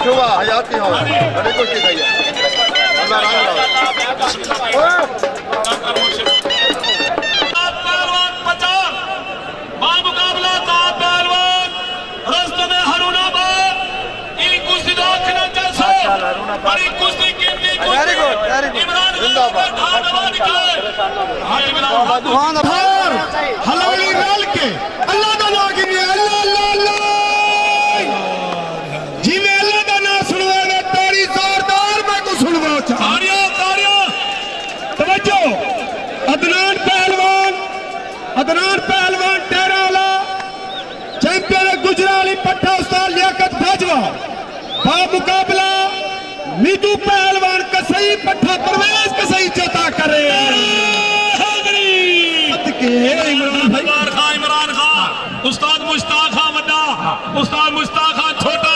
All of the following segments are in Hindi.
छुआ हयाती हो बड़ी कोशिश है अल्लाह राम पहलवान 50 बामुकाबला था पहलवान रस्ते में हरुणाबाद ई कुश्ती दाखना जैसे बड़ी कुश्ती कीमती कुश्ती इमरान जिंदाबाद हलाली राल के अल्लाह दा नाम गिने अल्लाह अल्लाह अल्लाह जिवे अल्लाह दा नाम सुनवे ने तारी जोरदार मैं को सुनवा चा तारिया तवज्जो अदनान पहलवान टेरा वाला चैंपियन गुजराली पट्टा उस्ताद लियाकत बाजवा बा मुकाबला मीतू पहलवान कसई पट्टा परवेज कसई चौथा करे इमरान खान उस्ताद मुश्ताक खान वड्डा उस्ताद मुश्ताक खान छोटा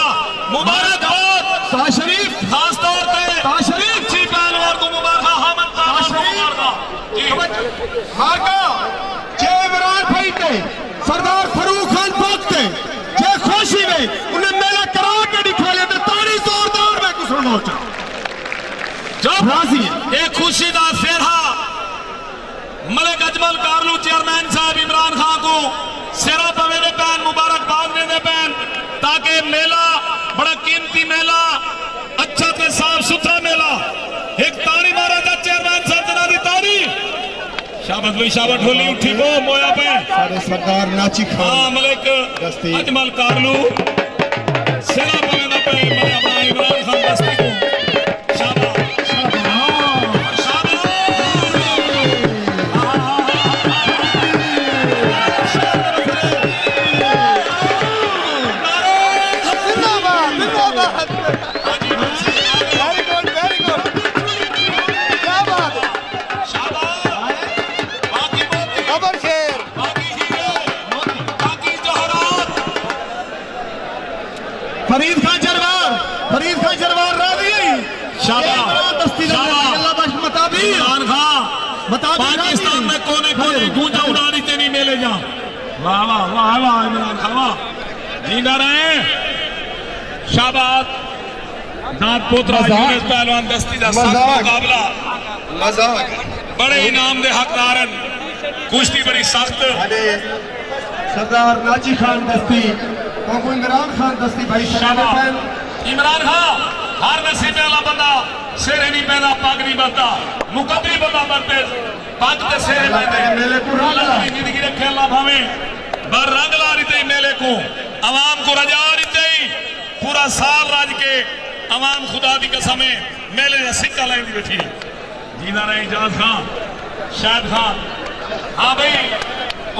मुबारकबाद शाह शरीफ खास तौर पे शाह शरीफ जी पहलवान को मुबारक हामद माका जे इमरान भाई के सरदार फरूक खान पोखते जे खुशी में उन्हें मेला करा के दिखाया तो ताड़ी जोरदार में कुछ सुनो जब ये खुशी दा सेरा मलिक अजमल कारलू चेयरमैन साहब इमरान खान को सेरा पवे दे पैन मुबारकबाद दे पैन ताकि मेला बड़ा कीमती मेला अच्छा ते साफ सुथरा मेला एक ताड़ी मारा था चेयरमैन साहब जना दी ताड़ी शाबाश भाई शाबाश ढोली उठी वो मोया पे सारे सरदार नाची खान मलिक अजमल कारलू सेरा पवे दे पैन इमरान खान दस्ती को फरीद खान जरवार राजी पाकिस्तान में कोने कोने गूंजा उड़ानी तेरी मेले जा वाह वाह वाह वाह इमरान खान वाह जिंदा रहे शाबाश दांत पोतरा यूनिस पहलवान दस्ती दा मुकाबला बड़े इनाम दे हकदारन कुश्ती बड़ी सख्त सरदार नाची खान दस्ती इमरान खान दस्ती भाई इमरान खान हर नसीबे वाला बंदा शेरे नहीं पैदा पग नहीं बनता मुकदरी बंदा बनते पग ते शेरे बनते मेले को जिंदगी रखे अल्लाह भावे बर रंग ला रही मेले को अवाम को रजा रही पूरा साल राज के अवाम खुदा दी कसम मेले का सिक्का लाइन दी बैठी जीना रहे इजाज खान शाहिद खान हाँ भाई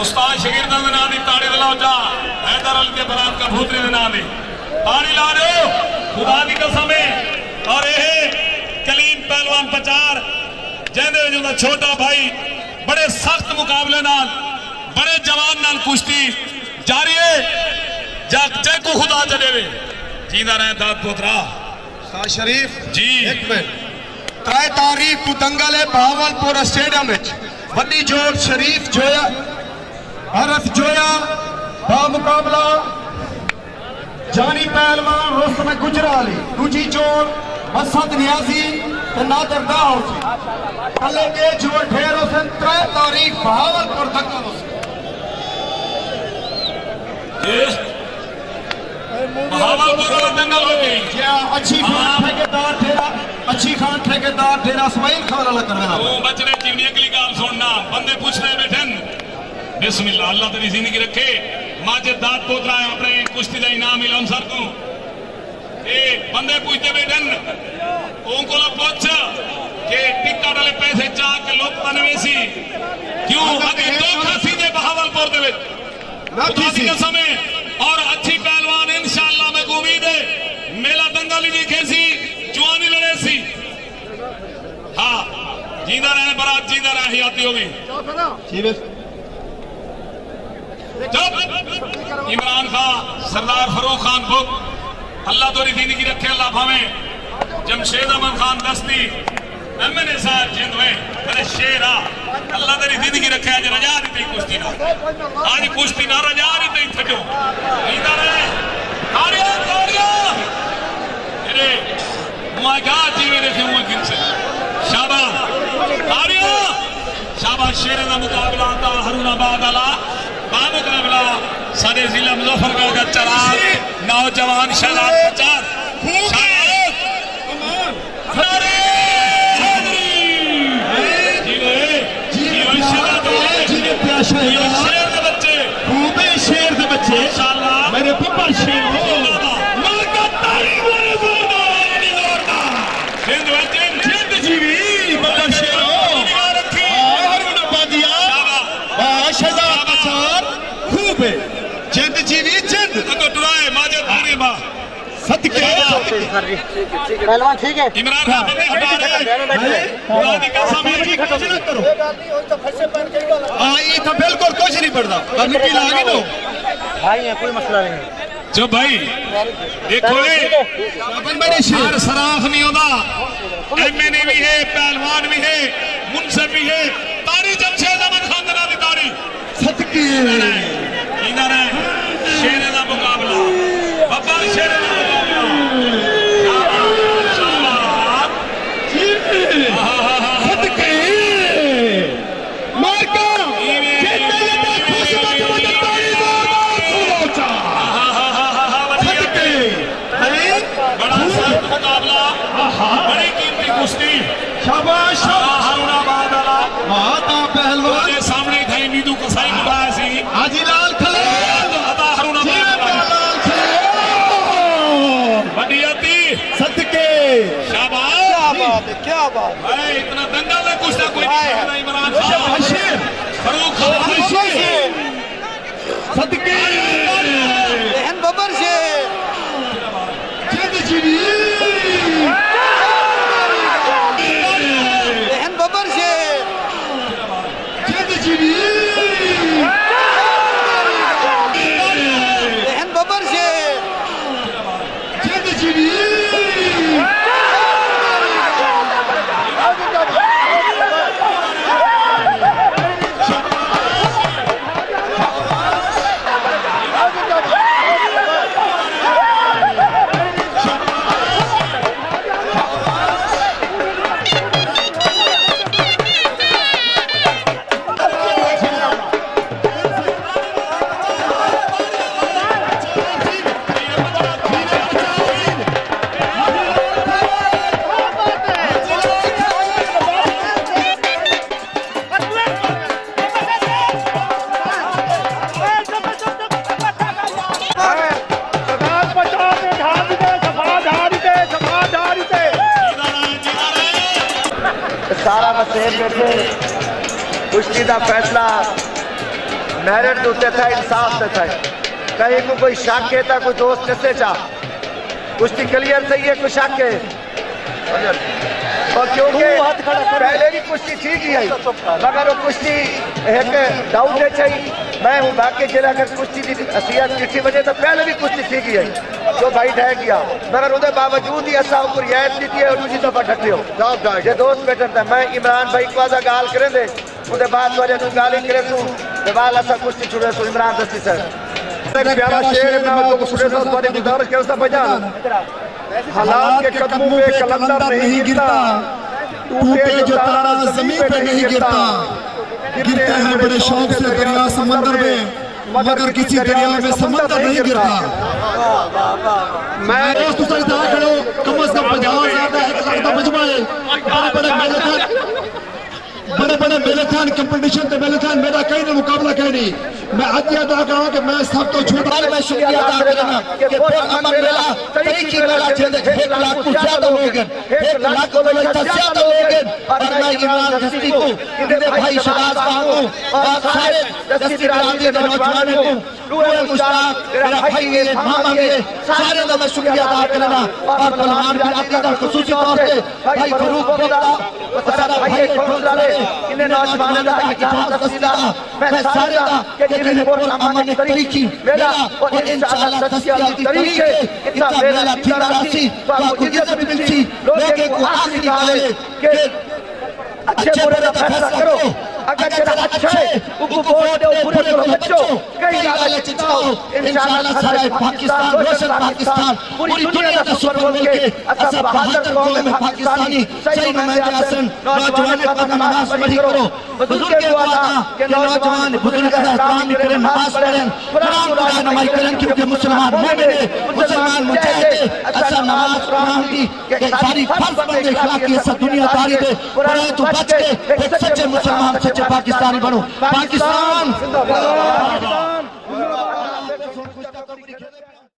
उस्ताद शकीर नाम दी ताड़ी लाओ जा हैदर अली के बरात का भूतरी दे नाम ताड़ी ला रहे हो खुदा दी कसम और ये कलीम पहलवान पचार जेंदे जो छोटा भाई बड़े सख्त मुकाबले नाल बड़े जवान नाल कुश्ती जारी है जय को खुदा चले वे जींदा रहे दाद पोतरा शाह शरीफ जी एक मिनट 3 तारीख को दंगल है बहावलपुर स्टेडियम में वड्डी जोर शरीफ जोया हरफ जोया बा मुकाबला जानी पहलवान रोस्तम गुजराली दूजी जोड़ मसद नियाजी नादर दाऊद कले के जोड़ ढेर हुसैन 3 तारीख बहावलपुर दंगल बहावलपुर दंगल हो गई अच्छी खान ठेकेदार डेरा इस्माइल खान वाला करवाना वो बचने जीवनी अगली गाल सुनना बंदे पूछ रहे बैठन बिस्मिल्लाह अल्लाह तेरी जिंदगी रखे माजे दाद पोतरा है अपने कुश्ती का इनाम मिला सर को बंदे पूछते बैठन उनको पूछ के टिकट वाले पैसे चाह के लोग बनवे सी क्यों अभी धोखा सीधे बहावलपुर दे समय और अच्छी पहलवान इंशाअल्लाह में उम्मीद है मेला दंगल ही दिखे सी जुआनी लड़े सी हाँ जींदा रहे बारात जींदा रहे हयाती होगी इमरान खान सरदार फरूक खान बुक अल्लाह तोरी जिंदगी रखे अल्लाह भावे जमशेद अहमद खान दस्ती एमएनए साहब जिंदवे अरे शेरा अल्लाह तेरी जिंदगी रखे आज रजा दी थी कुश्ती ना आज कुश्ती ना रजा दी थी थजो जींदा रहे तारिया तारिया शेर का मुकाबला था हरूणाबाद वाला मुकाबला सारे जिला मुजफ्फरगढ़ का चराग नौजवान शहजाद प्रचार शेर के बच्चे मेरे पप्पा शेर जिंद जीवी जिंद पहलवान ठीक है इमरान खान ने हटा दे ये तो बिल्कुल कुछ नहीं पड़ता मिट्टी लागी लो भाई है कोई मसला नहीं जो भाई देखो शहर सराफ नहीं होता एमएनए भी है पहलवान भी है मुनसिफ भी है तारी जमशेद अहमद खान की तारी सदके इधर है शेर का मुकाबला बाबा शेर का मुकाबला बड़ी कीमती कुश्ती शाबाश हरूणाबाद माता पहलवान के सामने थे नीदू कसाई बुलाया सी हाजीलाल खले बड़ी आती सदके शाबाश क्या बात भाई इतना दंगल है कुछ ना कोई नहीं इमरान खान फरूक खान सदके बहन बबर से जिंद जीवी बहन बबर से जिंद जीवी बहन बबर से जिंद जीवी सारा मसले बैठे कुश्ती का फैसला मेरिट के उत्ते था इंसाफ से था कहीं को कोई शक है था कोई दोस्त कैसे चाह कुश्ती क्लियर सही है कोई शक है और क्योंकि पहले भी कुश्ती ठीक ही आई मगर वो कुश्ती एक डाउट है चाहिए मैं हूँ बाकी जिला अगर कुश्ती की हसीयत किसी वजह तो पहले भी कुश्ती ठीक ही आई जो भाई ढह गया मगर उसके बावजूद ही असा को रियायत दी है और दूसरी दफा डटे हो जो दोस्त बैठा था मैं इमरान भाई को आजा गाल करें दे उसके बाद वजह तू गाल ही करे तू बाल असा कुश्ती छुड़े तू इमरान दस्ती सर प्यारा शेर मैं आपको छुड़े सो तुम्हारी गुजारिश करता बजान हालात के कदमों पे कलंदर नहीं गिरता टूटे जो तारा जमीन पे नहीं गिरता गिरते हैं बड़े शौक से दरिया समंदर में मगर किसी दरिया में समंदर नहीं गिरता मैं दोस्तों से इतना खड़ो कम से कम 50,000 मजमा है बड़े बड़े मेलेथान कंपटीशन के मेलेथान मेरा कहीं नहीं मुकाबला कहीं नहीं मैं आज अदा करा कि मैं सब तो छोटा मैं शुक्रिया अदा करना कि फिर अमन मेला तरीकी मेला चल 1 लाख को ज्यादा लोग 1 लाख को ज्यादा लोग और मैं इमरान दस्ती को मेरे भाई शहबाज खान को और सारे दस्ती बिरादरी के नौजवानों को रूहे मुश्ताक मेरा भाई ये मामा ये सारे का मैं शुक्रिया अदा करना और पहलवान बिरादरी का खुसूसी तौर पे भाई फरूक बोला सारा भाई खोलदारे इन्हें नौजवानों का इतिहास दस्तीदा मैं सारे का कि जिन्हें बोल अमन ने तरीकी मेरा और इंशाअल्लाह दस्तिया की तरीके इतना मेला थी राशि तो आपको इज्जत मिलती लोगों को आखिरी गाले कि अच्छे बुरे का फैसला करो अगर तेरा अच्छा है उनको वोट दो, बुरे को बच्चो कई गाले चिताओ इंशाअल्लाह सारा पाकिस्तान रोशन पाकिस्तान पूरी दुनिया का सुपर बोल के असब बहादुर कौम में पाकिस्तानी सही में हसन नौजवान का नमाज पढ़ी करो। बुजुर्ग के दुआ था कि नौजवान बुजुर्ग का एहतराम करें, नमाज पढ़ें, कुरान की नमाज करें, क्योंकि मुसलमान मोमिन है, मुसलमान मुजाहिद अच्छा नमाज कुरान की सारी फर्ज बंदे इखलाक की सब दुनियादारी दे कुरान तो बच के एक सच्चे मुसलमान सच्चे पाकिस्तानी बनो। पाकिस्तान जिंदाबाद।